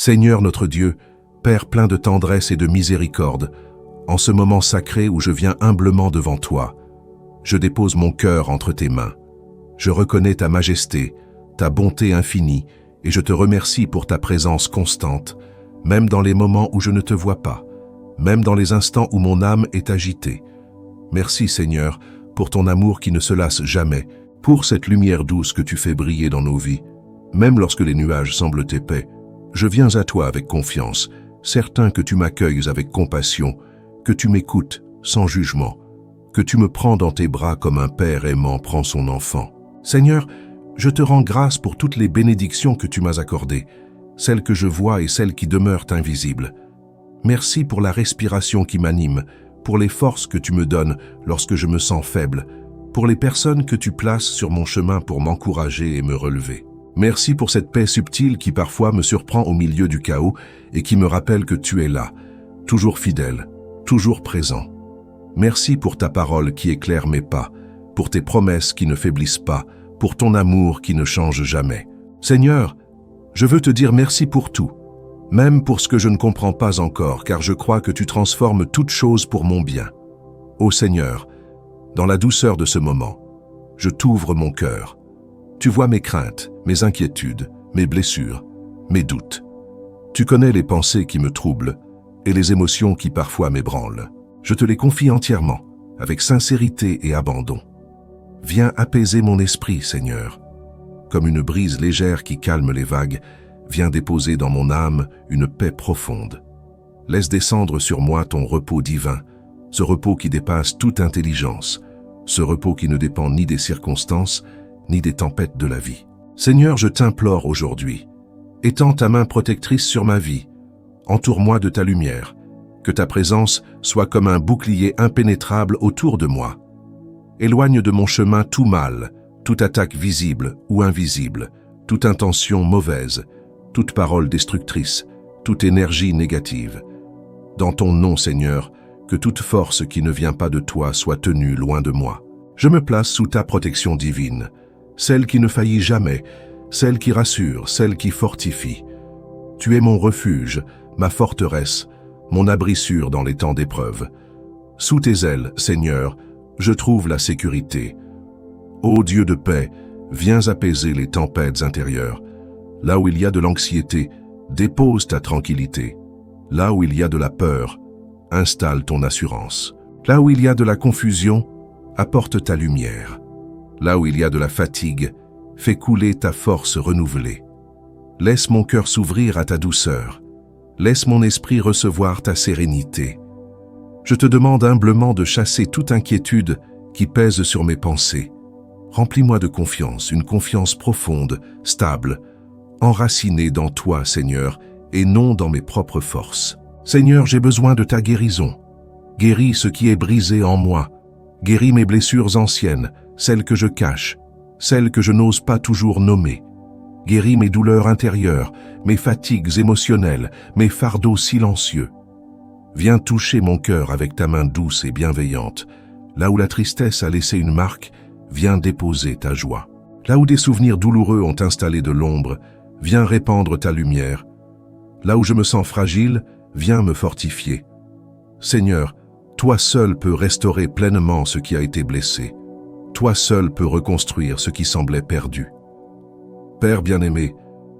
Seigneur notre Dieu, Père plein de tendresse et de miséricorde, en ce moment sacré où je viens humblement devant toi, je dépose mon cœur entre tes mains. Je reconnais ta majesté, ta bonté infinie, et je te remercie pour ta présence constante, même dans les moments où je ne te vois pas, même dans les instants où mon âme est agitée. Merci Seigneur, pour ton amour qui ne se lasse jamais, pour cette lumière douce que tu fais briller dans nos vies. Même lorsque les nuages semblent épais, je viens à toi avec confiance, certain que tu m'accueilles avec compassion, que tu m'écoutes sans jugement, que tu me prends dans tes bras comme un père aimant prend son enfant. Seigneur, je te rends grâce pour toutes les bénédictions que tu m'as accordées, celles que je vois et celles qui demeurent invisibles. Merci pour la respiration qui m'anime, pour les forces que tu me donnes lorsque je me sens faible, pour les personnes que tu places sur mon chemin pour m'encourager et me relever. Merci pour cette paix subtile qui parfois me surprend au milieu du chaos et qui me rappelle que tu es là, toujours fidèle, toujours présent. Merci pour ta parole qui éclaire mes pas, pour tes promesses qui ne faiblissent pas, pour ton amour qui ne change jamais. Seigneur, je veux te dire merci pour tout, même pour ce que je ne comprends pas encore, car je crois que tu transformes toutes choses pour mon bien. Ô Seigneur, dans la douceur de ce moment, je t'ouvre mon cœur. Tu vois mes craintes, mes inquiétudes, mes blessures, mes doutes. Tu connais les pensées qui me troublent et les émotions qui parfois m'ébranlent. Je te les confie entièrement, avec sincérité et abandon. Viens apaiser mon esprit, Seigneur. Comme une brise légère qui calme les vagues, viens déposer dans mon âme une paix profonde. Laisse descendre sur moi ton repos divin, ce repos qui dépasse toute intelligence, ce repos qui ne dépend ni des circonstances, ni des tempêtes de la vie. Seigneur, je t'implore aujourd'hui, étends ta main protectrice sur ma vie, entoure-moi de ta lumière, que ta présence soit comme un bouclier impénétrable autour de moi. Éloigne de mon chemin tout mal, toute attaque visible ou invisible, toute intention mauvaise, toute parole destructrice, toute énergie négative. Dans ton nom, Seigneur, que toute force qui ne vient pas de toi soit tenue loin de moi. Je me place sous ta protection divine, celle qui ne faillit jamais, celle qui rassure, celle qui fortifie. Tu es mon refuge, ma forteresse, mon abri sûr dans les temps d'épreuve. Sous tes ailes, Seigneur, je trouve la sécurité. Ô Dieu de paix, viens apaiser les tempêtes intérieures. Là où il y a de l'anxiété, dépose ta tranquillité. Là où il y a de la peur, installe ton assurance. Là où il y a de la confusion, apporte ta lumière. Là où il y a de la fatigue, fais couler ta force renouvelée. Laisse mon cœur s'ouvrir à ta douceur. Laisse mon esprit recevoir ta sérénité. Je te demande humblement de chasser toute inquiétude qui pèse sur mes pensées. Remplis-moi de confiance, une confiance profonde, stable, enracinée dans toi, Seigneur, et non dans mes propres forces. Seigneur, j'ai besoin de ta guérison. Guéris ce qui est brisé en moi. Guéris mes blessures anciennes, celles que je cache, celles que je n'ose pas toujours nommer. Guéris mes douleurs intérieures, mes fatigues émotionnelles, mes fardeaux silencieux. Viens toucher mon cœur avec ta main douce et bienveillante. Là où la tristesse a laissé une marque, viens déposer ta joie. Là où des souvenirs douloureux ont installé de l'ombre, viens répandre ta lumière. Là où je me sens fragile, viens me fortifier. Seigneur, toi seul peux restaurer pleinement ce qui a été blessé. Toi seul peux reconstruire ce qui semblait perdu. Père bien-aimé,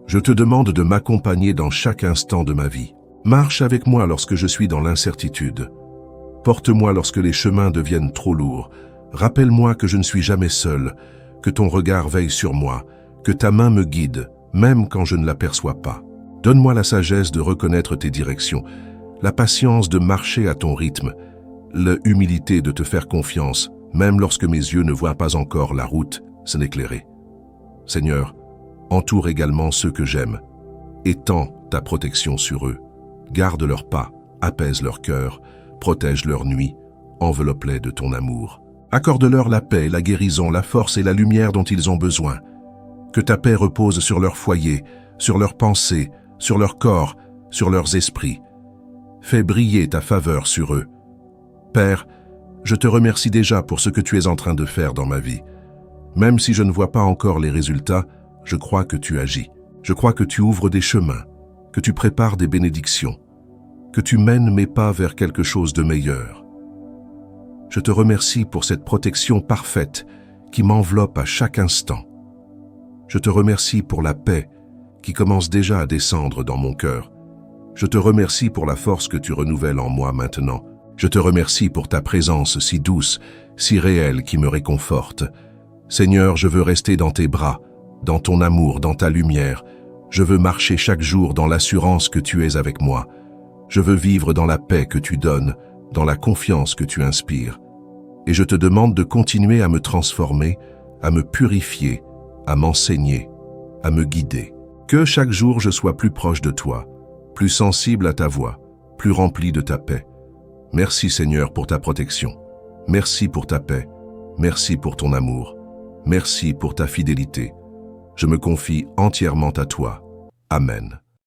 je te demande de m'accompagner dans chaque instant de ma vie. Marche avec moi lorsque je suis dans l'incertitude. Porte-moi lorsque les chemins deviennent trop lourds. Rappelle-moi que je ne suis jamais seul, que ton regard veille sur moi, que ta main me guide, même quand je ne l'aperçois pas. Donne-moi la sagesse de reconnaître tes directions, la patience de marcher à ton rythme, l'humilité de te faire confiance, même lorsque mes yeux ne voient pas encore la route s'en éclairer. Seigneur, entoure également ceux que j'aime. Étends ta protection sur eux. Garde leurs pas, apaise leur cœur, protège leur nuit, enveloppe-les de ton amour. Accorde-leur la paix, la guérison, la force et la lumière dont ils ont besoin. Que ta paix repose sur leur foyer, sur leurs pensées, sur leur corps, sur leurs esprits. Fais briller ta faveur sur eux. Père, je te remercie déjà pour ce que tu es en train de faire dans ma vie. Même si je ne vois pas encore les résultats, je crois que tu agis. Je crois que tu ouvres des chemins, que tu prépares des bénédictions, que tu mènes mes pas vers quelque chose de meilleur. Je te remercie pour cette protection parfaite qui m'enveloppe à chaque instant. Je te remercie pour la paix qui commence déjà à descendre dans mon cœur. Je te remercie pour la force que tu renouvelles en moi maintenant. Je te remercie pour ta présence si douce, si réelle qui me réconforte. Seigneur, je veux rester dans tes bras, dans ton amour, dans ta lumière. Je veux marcher chaque jour dans l'assurance que tu es avec moi. Je veux vivre dans la paix que tu donnes, dans la confiance que tu inspires. Et je te demande de continuer à me transformer, à me purifier, à m'enseigner, à me guider. Que chaque jour je sois plus proche de toi, plus sensible à ta voix, plus rempli de ta paix. Merci Seigneur pour ta protection. Merci pour ta paix. Merci pour ton amour. Merci pour ta fidélité. Je me confie entièrement à toi. Amen.